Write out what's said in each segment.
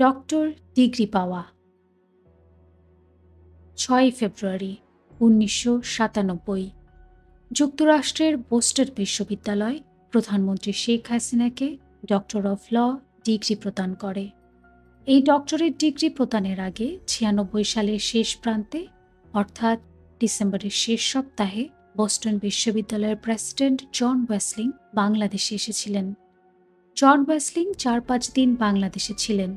Doctor degree পাওয়া ৬ ফেব্রুয়ারি ১৯৯৭ যুক্তরাষ্ট্রের Boston বিশ্ববিদ্যালয় প্রধানমন্ত্রী শেখ হাসিনাকে ডক্টর অফ ল ডিগ্রি প্রদান করে। এই ডক্টরেট ডিগ্রি প্রদানের আগে ৯৬ সালের শেষ প্রান্তে অর্থাৎ ডিসেম্বরের শেষ সপ্তাহে বোস্টন বিশ্ববিদ্যালয়ের প্রেসিডেন্ট জন ওয়েসলিং বাংলাদেশে এসেছিলেন। জন ওয়েসলিং ৪-৫ দিন বাংলাদেশে ছিলেন।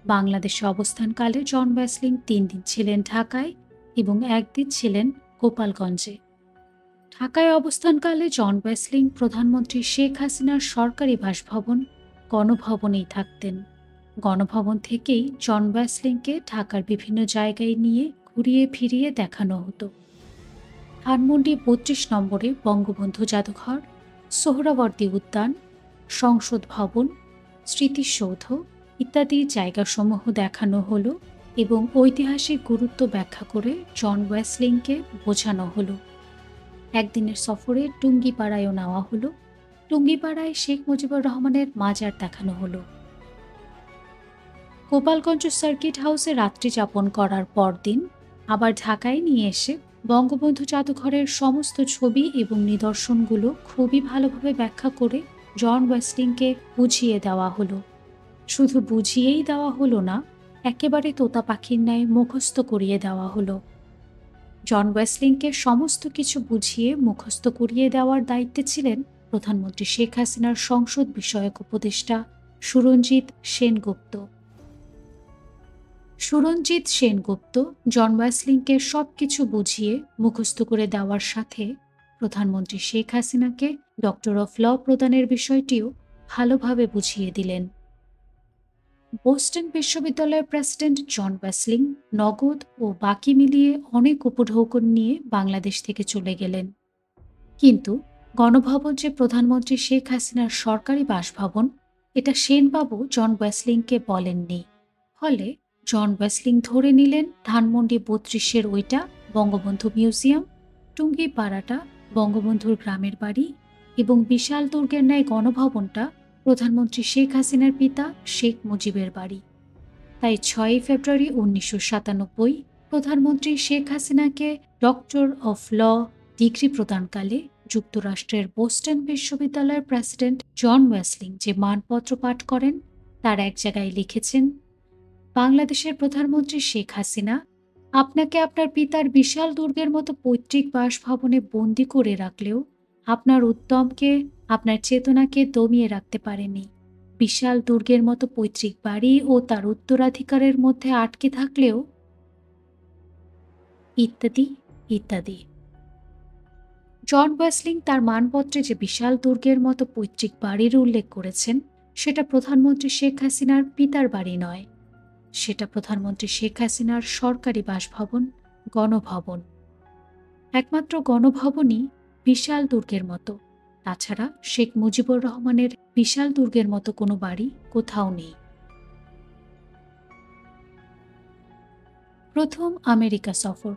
বাংলাদেশে অবস্থানকালে জন ওয়েসলিং ৩ দিন ছিলেন ঢাকায় এবং ১ দিন ছিলেন গোপালগঞ্জে। ঢাকায় অবস্থানকালে জন ওয়েসলিং প্রধানমন্ত্রী শেখ হাসিনার সরকারি বাসভবন গণভবনেই থাকতেন। গণভবন থেকেই জন ওয়েসলিংকে ঢাকার বিভিন্ন জায়গায় নিয়ে ঘুরিয়ে ফিরিয়ে দেখানো হতো। ধানমন্ডি ৩২ নম্বরে বঙ্গবন্ধু জাদুঘর, সোহরাওয়ার্দী উদ্যান, সংসদ ভবন, স্মৃতিসৌধ ইত্যাদি জায়গাসমূহ দেখানো হলো এবং ঐতিহাসিক গুরুত্ব ব্যাখ্যা করে জন ওয়েসলিংকে বোঝানো হলো। একদিনের সফরে টুঙ্গিপাড়ায়ও নেওয়া হলো। টুঙ্গিপাড়ায় শেখ মুজিবুর রহমানের মাজার দেখানো হলো। গোপালগঞ্জ সার্কিট হাউসে রাত্রি যাপন করার পরদিন আবার ঢাকায় নিয়ে এসে বঙ্গবন্ধু জাদুঘরের সমস্ত ছবি এবং নিদর্শনগুলো খুবই ভালোভাবে ব্যাখ্যা করে জন ওয়েসলিংকে বুঝিয়ে দেওয়া হলো। শুধু বুঝিয়েই দেওয়া হলো না, একেবারে তোতা পাখির ন্যায় মুখস্থ করিয়ে দেওয়া হলো। জন ওয়েসলিংকে সমস্ত কিছু বুঝিয়ে মুখস্থ করিয়ে দেওয়ার দায়িত্বে ছিলেন প্রধানমন্ত্রী শেখ হাসিনার সংসদ বিষয়ক উপদেষ্টা সুরঞ্জিত সেনগুপ্ত। সুরঞ্জিত সেনগুপ্ত জন ওয়েসলিংকে সবকিছু বুঝিয়ে মুখস্থ করে দেওয়ার সাথে প্রধানমন্ত্রী শেখ হাসিনাকে ডক্টর অফ ল প্রদানের বিষয়টিও ভালোভাবে বুঝিয়ে দিলেন। বোস্টন বিশ্ববিদ্যালয়ের প্রেসিডেন্ট জন ওয়েসলিং নগদ ও বাকি মিলিয়ে অনেক উপঢৌকন নিয়ে বাংলাদেশ থেকে চলে গেলেন। কিন্তু গণভবন যে প্রধানমন্ত্রী শেখ হাসিনার সরকারি বাসভবন, এটা সেনবাবু জন ওয়েসলিংকে বলেননি। ফলে জন ওয়েসলিং ধরে নিলেন ধানমন্ডি ৩২-এর ওইটা বঙ্গবন্ধু মিউজিয়াম, টুঙ্গিপাড়াটা বঙ্গবন্ধুর গ্রামের বাড়ি এবং বিশাল দুর্গের ন্যায় গণভবনটা প্রধানমন্ত্রী শেখ হাসিনার পিতা শেখ মুজিবের বাড়ি। তাই ৬ ফেব্রুয়ারি ১৯৯৭ প্রধানমন্ত্রী শেখ হাসিনাকে ডক্টর অফ ল ডিগ্রি প্রদানকালে যুক্তরাষ্ট্রের বোস্টন বিশ্ববিদ্যালয়ের প্রেসিডেন্ট জন ওয়েসলিং যে মানপত্র পাঠ করেন তার এক জায়গায় লিখেছেন, বাংলাদেশের প্রধানমন্ত্রী শেখ হাসিনা আপনাকে আপনার পিতার বিশাল দুর্গের মতো পৈতৃক বাসভবনে বন্দি করে রাখলেও আপনার উদ্যমকে, আপনার চেতনাকে দমিয়ে রাখতে পারেনি। বিশাল দুর্গের মতো পৈতৃক বাড়ি ও তার উত্তরাধিকারের মধ্যে আটকে থাকলেও ইত্যাদি ইত্যাদি। জন ওয়েসলিং তার মানপত্রে যে বিশাল দুর্গের মতো পৈতৃক বাড়ির উল্লেখ করেছেন সেটা প্রধানমন্ত্রী শেখ হাসিনার পিতার বাড়ি নয়, সেটা প্রধানমন্ত্রী শেখ হাসিনার সরকারি বাসভবন গণভবন। একমাত্র গণভবনই বিশাল দুর্গের মতো, তাছাড়া শেখ মুজিবুর রহমানের বিশাল দুর্গের মতো কোনো বাড়ি কোথাও নেই। প্রথম আমেরিকা সফর।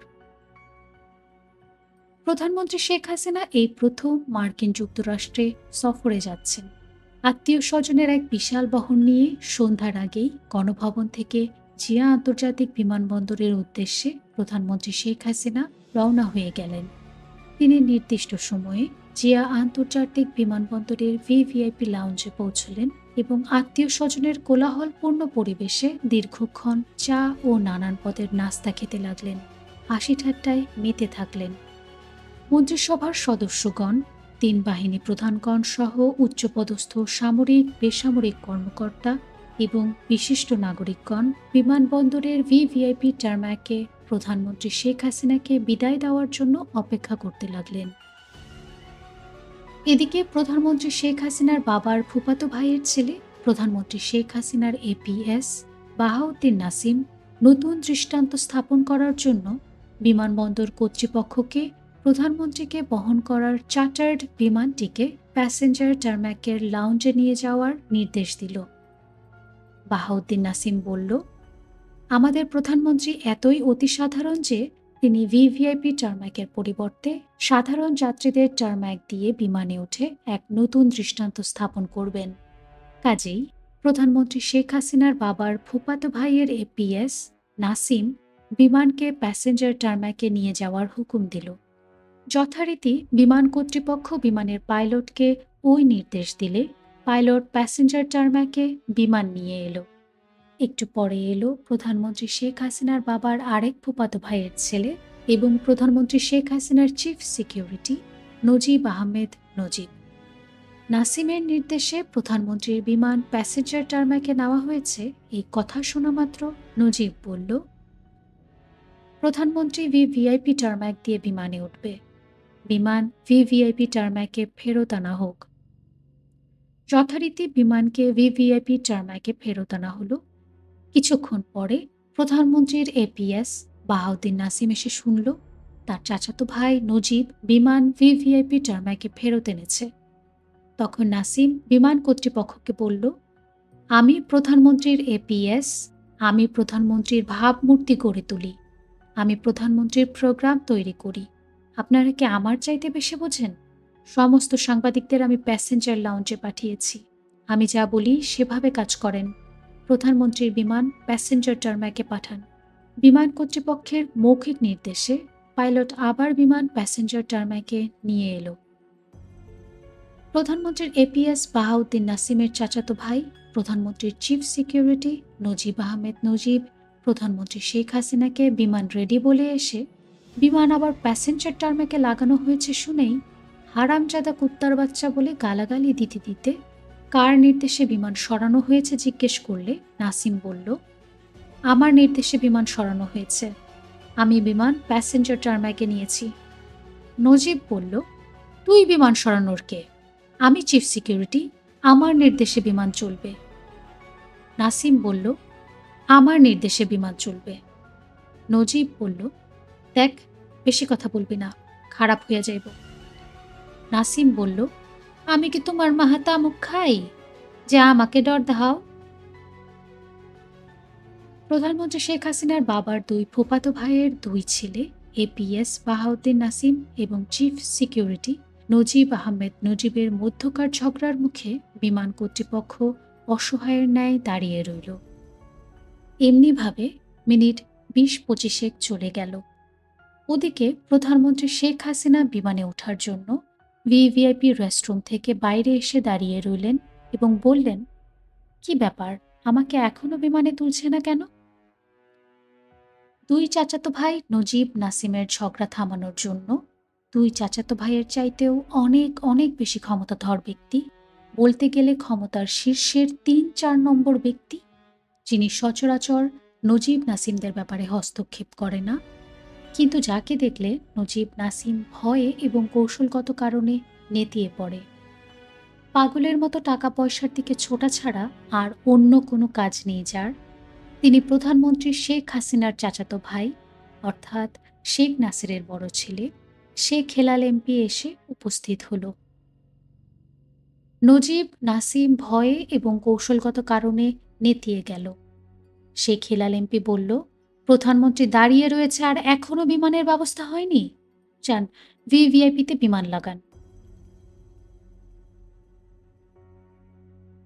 প্রধানমন্ত্রী শেখ হাসিনা এই প্রথম মার্কিন যুক্তরাষ্ট্রে সফরে যাচ্ছেন। আত্মীয় স্বজনের এক বিশাল বহর নিয়ে সন্ধ্যার আগেই গণভবন থেকে জিয়া আন্তর্জাতিক বিমানবন্দরের উদ্দেশ্যে প্রধানমন্ত্রী শেখ হাসিনা রওনা হয়ে গেলেন। তিনি নির্দিষ্ট সময়ে জিয়া আন্তর্জাতিক বিমানবন্দরের ভিভিআইপি লাউঞ্জে পৌঁছলেন এবং আত্মীয় স্বজনের কোলাহলপূর্ণ পরিবেশে দীর্ঘক্ষণ চা ও নানান পদের নাস্তা খেতে লাগলেন। হাসি ঠাট্টায় মেতে থাকলেন। মন্ত্রিসভার সদস্যগণ, ৩ বাহিনী প্রধানগণ সহ উচ্চপদস্থ সামরিক বেসামরিক কর্মকর্তা এবং বিশিষ্ট নাগরিকগণ বিমানবন্দরের ভিভিআইপি টারম্যাকে প্রধানমন্ত্রী শেখ হাসিনাকে বিদায় দেওয়ার জন্য অপেক্ষা করতে লাগলেন। এদিকে প্রধানমন্ত্রী শেখ হাসিনার বাবার ফুফাতো ভাইয়ের ছেলে প্রধানমন্ত্রী শেখ হাসিনার এপিএস বাহাউদ্দিন নাসিম নতুন দৃষ্টান্ত স্থাপন করার জন্য বিমানবন্দর কর্তৃপক্ষকে প্রধানমন্ত্রীকে বহন করার চার্টার্ড বিমানটিকে প্যাসেঞ্জার টারম্যাকের লাউঞ্জে নিয়ে যাওয়ার নির্দেশ দিল। বাহাউদ্দিন নাসিম বলল, আমাদের প্রধানমন্ত্রী এতই অতি সাধারণ যে তিনি ভিভিআইপি টারম্যাকের পরিবর্তে সাধারণ যাত্রীদের টারম্যাক দিয়ে বিমানে উঠে এক নতুন দৃষ্টান্ত স্থাপন করবেন। কাজেই প্রধানমন্ত্রী শেখ হাসিনার বাবার ফুফাতো ভাইয়ের এপিএস নাসিম বিমানকে প্যাসেঞ্জার টার্ম্যাকে নিয়ে যাওয়ার হুকুম দিল। যথারীতি বিমান কর্তৃপক্ষ বিমানের পাইলটকে ওই নির্দেশ দিলে পাইলট প্যাসেঞ্জার টার্ম্যাকে বিমান নিয়ে এলো। একটু পরে এলো প্রধানমন্ত্রী শেখ হাসিনার বাবার আরেক ফুফাতো ভাইয়ের ছেলে এবং প্রধানমন্ত্রী শেখ হাসিনার চিফ সিকিউরিটি নজিব আহমেদ নজিব। নাসিমের নির্দেশে প্রধানমন্ত্রীর বিমান প্যাসেঞ্জার টার্ম্যাকে নেওয়া হয়েছে এই কথা শোনা মাত্র নজিব বলল, প্রধানমন্ত্রী ভিভিআইপি টার্ম্যাক দিয়ে বিমানে উঠবে, বিমান ভিভিআইপি টার্ম্যাকে ফেরত আনা হোক। যথারীতি বিমানকে ভিভিআইপি টার্ম্যাকে ফেরত আনা হলো। কিছুক্ষণ পরে প্রধানমন্ত্রীর এপিএস বাহাউদ্দিন নাসিম এসে শুনল তার চাচাতো ভাই নজিব বিমান ভিভিআইপি টার্ম্যাকে ফেরত এনেছে। তখন নাসিম বিমান কর্তৃপক্ষকে বলল, আমি প্রধানমন্ত্রীর এপিএস, আমি প্রধানমন্ত্রীর ভাবমূর্তি গড়ে তুলি, আমি প্রধানমন্ত্রীর প্রোগ্রাম তৈরি করি, আপনারা কি আমার চাইতে বেশি বোঝেন? সমস্ত সাংবাদিকদের আমি প্যাসেঞ্জার লাউঞ্জে পাঠিয়েছি, আমি যা বলি সেভাবে কাজ করেন। প্রধানমন্ত্রীর বিমান প্যাসেঞ্জার টার্ম্যাকে পাঠান। বিমান কর্তৃপক্ষের মৌখিক নির্দেশে পাইলট আবার বিমান প্যাসেঞ্জার টার্ম্যাকে নিয়ে এলো। প্রধানমন্ত্রীর এপিএস বাহাউদ্দিন নাসিমের চাচাতো ভাই প্রধানমন্ত্রীর চিফ সিকিউরিটি নজিব আহমেদ নজিব প্রধানমন্ত্রী শেখ হাসিনাকে বিমান রেডি বলে এসে বিমান আবার প্যাসেঞ্জার টার্ম্যাকে লাগানো হয়েছে শুনেই হারামজাদা কুত্তার বাচ্চা বলে গালাগালি দিতে দিতে কার নির্দেশে বিমান সরানো হয়েছে জিজ্ঞেস করলে নাসিম বলল, আমার নির্দেশে বিমান সরানো হয়েছে, আমি বিমান প্যাসেঞ্জার টার্ম্যাকে নিয়েছি। নজিব বলল, তুই বিমান সরানোর কে? আমি চিফ সিকিউরিটি, আমার নির্দেশে বিমান চলবে। নাসিম বলল, আমার নির্দেশে বিমান চলবে। নজিব বলল, দেখ বেশি কথা বলবি না, খারাপ হয়ে যাইব। নাসিম বলল, আমি কি তোমার মাহাতা মুখ খাই যে আমাকে ডর দেখাও? প্রধানমন্ত্রী শেখ হাসিনার বাবার দুই ফুফাতো ভাইয়ের দুই ছেলে এপিএস বাহাউদ্দিন নাসিম এবং চিফ সিকিউরিটি নজিব আহমেদ নজিবের মধ্যকার ঝগড়ার মুখে বিমান কর্তৃপক্ষ অসহায়ের ন্যায় দাঁড়িয়ে রইল। এমনিভাবে মিনিট 20-25 চলে গেল। ওদিকে প্রধানমন্ত্রী শেখ হাসিনা বিমানে ওঠার জন্য ভিভিআইপি রেস্টরুম থেকে বাইরে এসে দাঁড়িয়ে রইলেন এবং বললেন, কি ব্যাপার, আমাকে এখনো বিমানে তুলছে না কেন? দুই চাচাতো ভাই নজিব নাসিমের ঝগড়া থামানোর জন্য দুই চাচাতো ভাইয়ের চাইতেও অনেক অনেক বেশি ক্ষমতাধর ব্যক্তি, বলতে গেলে ক্ষমতার শীর্ষের 3-4 নম্বর ব্যক্তি, যিনি সচরাচর নজিব নাসিমদের ব্যাপারে হস্তক্ষেপ করে না, কিন্তু যাকে দেখলে নজিব নাসিম ভয়ে এবং কৌশলগত কারণে নেতিয়ে পড়ে। পাগলের মতো টাকা পয়সার দিকে ছোটা ছাড়া আর অন্য কোনো কাজ নেই যার, তিনি প্রধানমন্ত্রী শেখ হাসিনার চাচাতো ভাই অর্থাৎ শেখ নাসিরের বড় ছেলে শেখ হেলাল এমপি এসে উপস্থিত হল। নজিব নাসিম ভয়ে এবং কৌশলগত কারণে নেতিয়ে গেল। শেখ হেলাল এমপি বলল, প্রধানমন্ত্রী দাঁড়িয়ে রয়েছে আর এখনো বিমানের ব্যবস্থা হয়নি, যান ভিভিআইপিতে বিমান লাগান।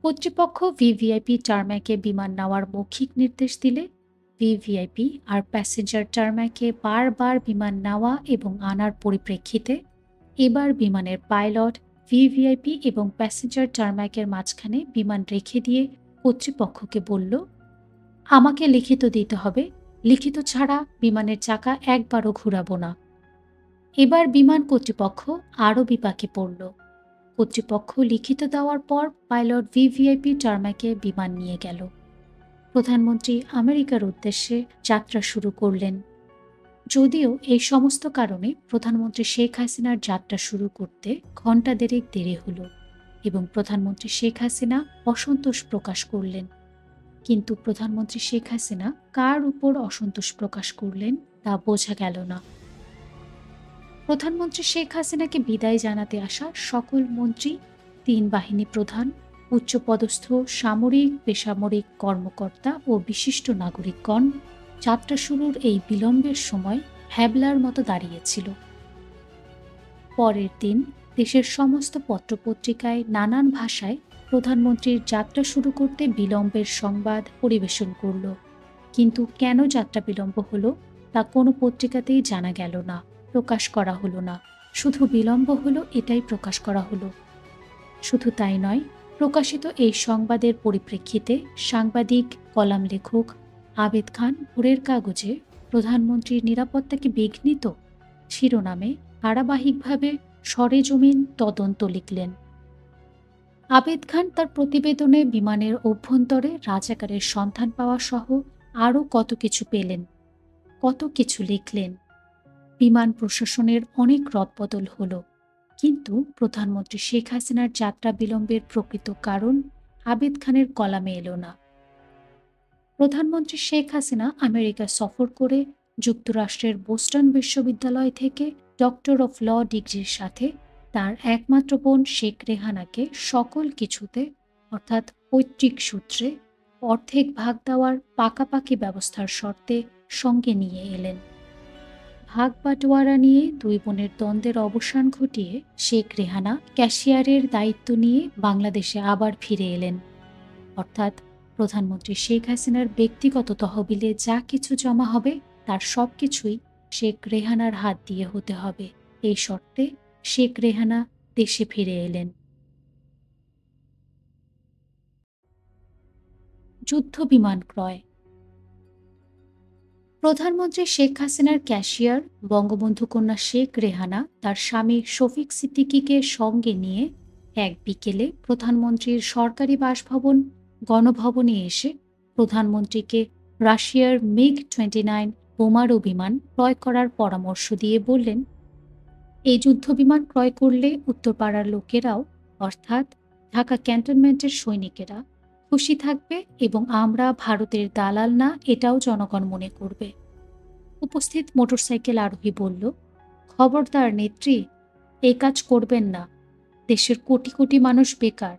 কর্তৃপক্ষ ভিভিআইপি টার্ম্যাকে বিমান নেওয়ার মৌখিক নির্দেশ দিলে ভিভিআইপি আর প্যাসেঞ্জার টার্ম্যাকে বারবার বিমান নেওয়া এবং আনার পরিপ্রেক্ষিতে এবার বিমানের পাইলট ভিভিআইপি এবং প্যাসেঞ্জার টার্ম্যাকের মাঝখানে বিমান রেখে দিয়ে কর্তৃপক্ষকে বলল, আমাকে লিখিত দিতে হবে, লিখিত ছাড়া বিমানের চাকা একবারও ঘুরাবো না। এবার বিমান কর্তৃপক্ষ আরও বিপাকে পড়ল। কর্তৃপক্ষ লিখিত দেওয়ার পর পাইলট ভিভিআইপি টার্ম্যাকে বিমান নিয়ে গেল। প্রধানমন্ত্রী আমেরিকার উদ্দেশ্যে যাত্রা শুরু করলেন। যদিও এই সমস্ত কারণে প্রধানমন্ত্রী শেখ হাসিনার যাত্রা শুরু করতে ঘণ্টা দেড়েক দেরি হল এবং প্রধানমন্ত্রী শেখ হাসিনা অসন্তোষ প্রকাশ করলেন। কিন্তু প্রধানমন্ত্রী শেখ হাসিনা কার উপর অসন্তোষ প্রকাশ করলেন তা বোঝা গেল না। প্রধানমন্ত্রী শেখ হাসিনাকে বিদায় জানাতে আসা সকল মন্ত্রী, 3 বাহিনী প্রধান, উচ্চপদস্থ সামরিক বেসামরিক কর্মকর্তা ও বিশিষ্ট নাগরিকগণ যাত্রা শুরুর এই বিলম্বের সময় হ্যাবলার মতো দাঁড়িয়েছিল। পরের দিন দেশের সমস্ত পত্রপত্রিকায় নানান ভাষায় প্রধানমন্ত্রীর যাত্রা শুরু করতে বিলম্বের সংবাদ পরিবেশন করল, কিন্তু কেন যাত্রা বিলম্ব হলো তা কোনো পত্রিকাতেই জানা গেল না, প্রকাশ করা হলো না। শুধু বিলম্ব হলো এটাই প্রকাশ করা হলো। শুধু তাই নয়, প্রকাশিত এই সংবাদের পরিপ্রেক্ষিতে সাংবাদিক, কলাম লেখক আবেদ খান ভোরের কাগজে প্রধানমন্ত্রীর নিরাপত্তাকে বিঘ্নিত শিরোনামে ধারাবাহিকভাবে সরেজমিন তদন্ত লিখলেন। আবেদ খান তার প্রতিবেদনে বিমানের অভ্যন্তরে রাজাকারের সন্ধান পাওয়া সহ আরও কত কিছু পেলেন, কত কিছু লিখলেন। বিমান প্রশাসনের অনেক রদবদল হলো, কিন্তু প্রধানমন্ত্রী শেখ হাসিনার যাত্রা বিলম্বের প্রকৃত কারণ আবেদ খানের কলামে এলো না। প্রধানমন্ত্রী শেখ হাসিনা আমেরিকা সফর করে যুক্তরাষ্ট্রের বোস্টন বিশ্ববিদ্যালয় থেকে ডক্টর অফ ল ডিগ্রির সাথে তার একমাত্র বোন শেখ রেহানাকে সকল কিছুতে অর্থাৎ পৈতৃক সূত্রে অর্ধেক ভাগ দেওয়ার পাকাপাকি ব্যবস্থার শর্তে সঙ্গে নিয়ে এলেন। ভাগ বাটোয়ারা নিয়ে দুই বোনের দ্বন্দ্বের অবসান ঘটিয়ে শেখ রেহানা ক্যাশিয়ারের দায়িত্ব নিয়ে বাংলাদেশে আবার ফিরে এলেন। অর্থাৎ প্রধানমন্ত্রী শেখ হাসিনার ব্যক্তিগত তহবিলে যা কিছু জমা হবে তার সব কিছুই শেখ রেহানার হাত দিয়ে হতে হবে, এই শর্তে শেখ রেহানা দেশে ফিরে এলেন। যুদ্ধ বিমান ক্রয়। প্রধানমন্ত্রী শেখ হাসিনার ক্যাশিয়ার বঙ্গবন্ধু কন্যা শেখ রেহানা তার স্বামী শফিক সিদ্দিকীকে সঙ্গে নিয়ে এক বিকেলে প্রধানমন্ত্রীর সরকারি বাসভবন গণভবনে এসে প্রধানমন্ত্রীকে রাশিয়ার MiG-29 বোমারু বিমান ক্রয় করার পরামর্শ দিয়ে বললেন, এই যুদ্ধ বিমান ক্রয় করলে উত্তরপাড়ার লোকেরাও অর্থাৎ ঢাকা ক্যান্টনমেন্টের সৈনিকেরা খুশি থাকবে এবং আমরা ভারতের দালাল না এটাও জনগণ মনে করবে। উপস্থিত মোটরসাইকেল আরোহী বলল, খবরদার নেত্রী, এই কাজ করবেন না, দেশের কোটি কোটি মানুষ বেকার।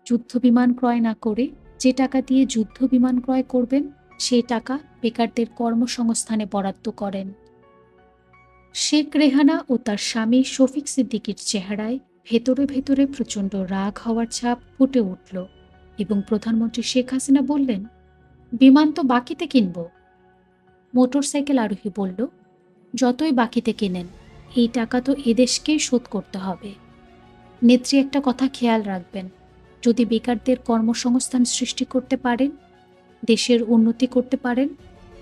যুদ্ধ বিমান ক্রয় না করে যে টাকা দিয়ে যুদ্ধ বিমান ক্রয় করবেন সেই টাকা বেকারদের কর্মসংস্থানে বরাদ্দ করেন। শেখ রেহানা ও তার স্বামী শফিক সিদ্দিকীর চেহারায় ভেতরে ভেতরে প্রচণ্ড রাগ হওয়ার ছাপ ফুটে উঠল এবং প্রধানমন্ত্রী শেখ হাসিনা বললেন, বিমান তো বাকিতে কিনব। মোটরসাইকেল আরোহী বলল, যতই বাকিতে কেনেন এই টাকা তো এদেশকেই শোধ করতে হবে। নেত্রী, একটা কথা খেয়াল রাখবেন, যদি বেকারদের কর্মসংস্থান সৃষ্টি করতে পারেন, দেশের উন্নতি করতে পারেন,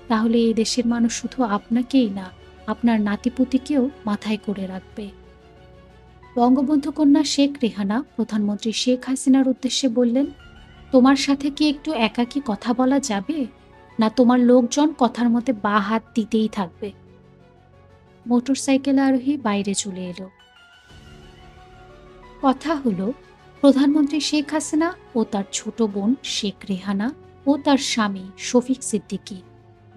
তাহলে এই দেশের মানুষ শুধু আপনাকেই না, আপনার নাতিপুতিকেও মাথায় করে রাখবে। বঙ্গবন্ধু কন্যা শেখ রেহানা প্রধানমন্ত্রী শেখ হাসিনার উদ্দেশ্যে বললেন, তোমার সাথে কি একটু একাকী কথা বলা যাবে, না তোমার লোকজন কথার মধ্যে বা হাত দিতেই থাকবে? মোটরসাইকেল আরোহী বাইরে চলে এলো। কথা হলো, প্রধানমন্ত্রী শেখ হাসিনা ও তার ছোট বোন শেখ রেহানা ও তার স্বামী শফিক সিদ্দিকী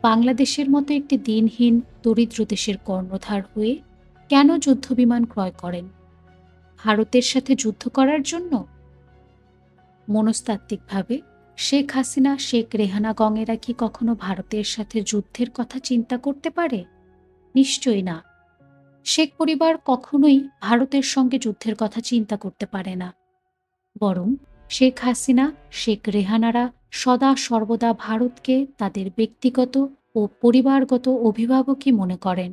বাংলাদেশের মতো একটি দিনহীন দরিদ্র দেশের কর্ণধার হয়ে কেন যুদ্ধবিমান ক্রয় করেন? ভারতের সাথে যুদ্ধ করার জন্য? মনস্তাত্ত্বিকভাবে শেখ হাসিনা, শেখ রেহানা গঙেরা কি কখনো ভারতের সাথে যুদ্ধের কথা চিন্তা করতে পারে? নিশ্চয়ই না। শেখ পরিবার কখনোই ভারতের সঙ্গে যুদ্ধের কথা চিন্তা করতে পারে না। বরং শেখ হাসিনা, শেখ রেহানারা সদা সর্বদা ভারতকে তাদের ব্যক্তিগত ও পরিবারগত অভিভাবকই মনে করেন।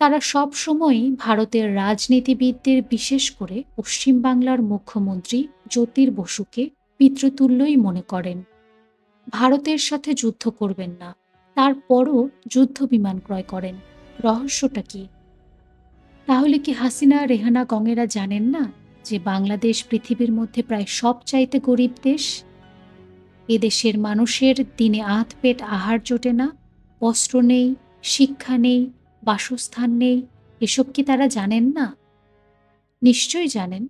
তারা সব সময়ই ভারতের রাজনীতিবিদদের, বিশেষ করে পশ্চিম বাংলার মুখ্যমন্ত্রী জ্যোতির বসুকে পিতৃতুল্যই মনে করেন। ভারতের সাথে যুদ্ধ করবেন না, তারপরও যুদ্ধ বিমান ক্রয় করেন। রহস্যটা কি? তাহলে কি হাসিনা, রেহানা গঙেরা জানেন না যে বাংলাদেশ পৃথিবীর মধ্যে প্রায় সবচাইতে গরিব দেশ? এদেশের মানুষের দিনে আধ পেট আহার জোটে না, বস্ত্র নেই, শিক্ষা নেই, বাসস্থান নেই, এসব কি তারা জানেন না? নিশ্চয়ই জানেন,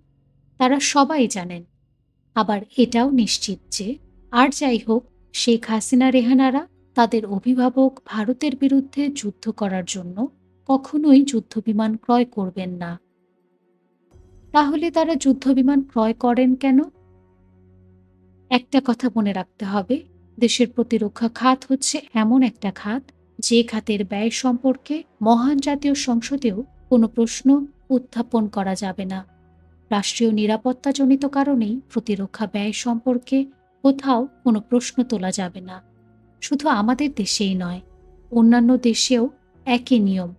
তারা সবাই জানেন। আবার এটাও নিশ্চিত যে আর যাই হোক, শেখ হাসিনা, রেহানারা তাদের অভিভাবক ভারতের বিরুদ্ধে যুদ্ধ করার জন্য কখনোই যুদ্ধবিমান ক্রয় করবেন না। তাহলে তারা যুদ্ধবিমান ক্রয় করেন কেন? একটা কথা মনে রাখতে হবে, দেশের প্রতিরক্ষা খাত হচ্ছে এমন একটা খাত যে খাতের ব্যয় সম্পর্কে মহান জাতীয় সংসদেও কোনো প্রশ্ন উত্থাপন করা যাবে না। রাষ্ট্রীয় নিরাপত্তাজনিত কারণেই প্রতিরক্ষা ব্যয় সম্পর্কে কোথাও কোনো প্রশ্ন তোলা যাবে না। শুধু আমাদের দেশেই নয়, অন্যান্য দেশেও একই নিয়ম।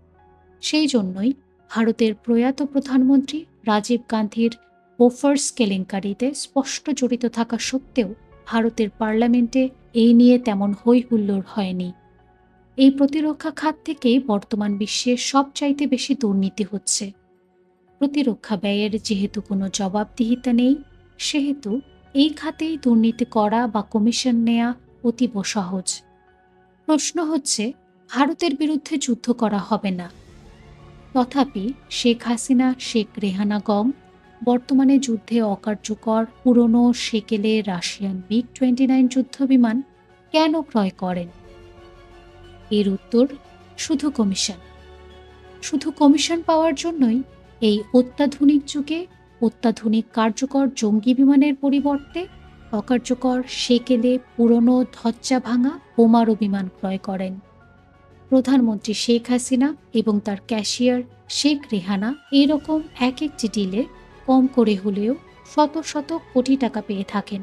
সেই জন্যই ভারতের প্রয়াত প্রধানমন্ত্রী রাজীব গান্ধীর বোফোর্স কেলেঙ্কারিতে স্পষ্ট জড়িত থাকা সত্ত্বেও ভারতের পার্লামেন্টে এই নিয়ে তেমন হৈ হুল্লোড় হয়নি। এই প্রতিরক্ষা খাত থেকেই বর্তমান বিশ্বে সবচাইতে বেশি দুর্নীতি হচ্ছে। প্রতিরক্ষা ব্যয়ের যেহেতু কোনো জবাবদিহিতা নেই, সেহেতু এই খাতেই দুর্নীতি করা বা কমিশন নেয়া অতীব সহজ। প্রশ্ন হচ্ছে, ভারতের বিরুদ্ধে যুদ্ধ করা হবে না, তথাপি শেখ হাসিনা, শেখ রেহানা গং বর্তমানে যুদ্ধে অকার্যকর পুরনো সেকেলে রাশিয়ান MiG-29 যুদ্ধবিমান কেন ক্রয় করেন? এর উত্তর শুধু কমিশন। শুধু কমিশন পাওয়ার জন্যই এই অত্যাধুনিক যুগে অত্যাধুনিক কার্যকর জঙ্গি বিমানের পরিবর্তে অকার্যকর সেকেলে পুরনো ধজ্জা ভাঙা বোমারু বিমান ক্রয় করেন। প্রধানমন্ত্রী শেখ হাসিনা এবং তার ক্যাশিয়ার শেখ রেহানা এরকম এক একটি ডিলে কম করে হলেও শত শত কোটি টাকা পেয়ে থাকেন।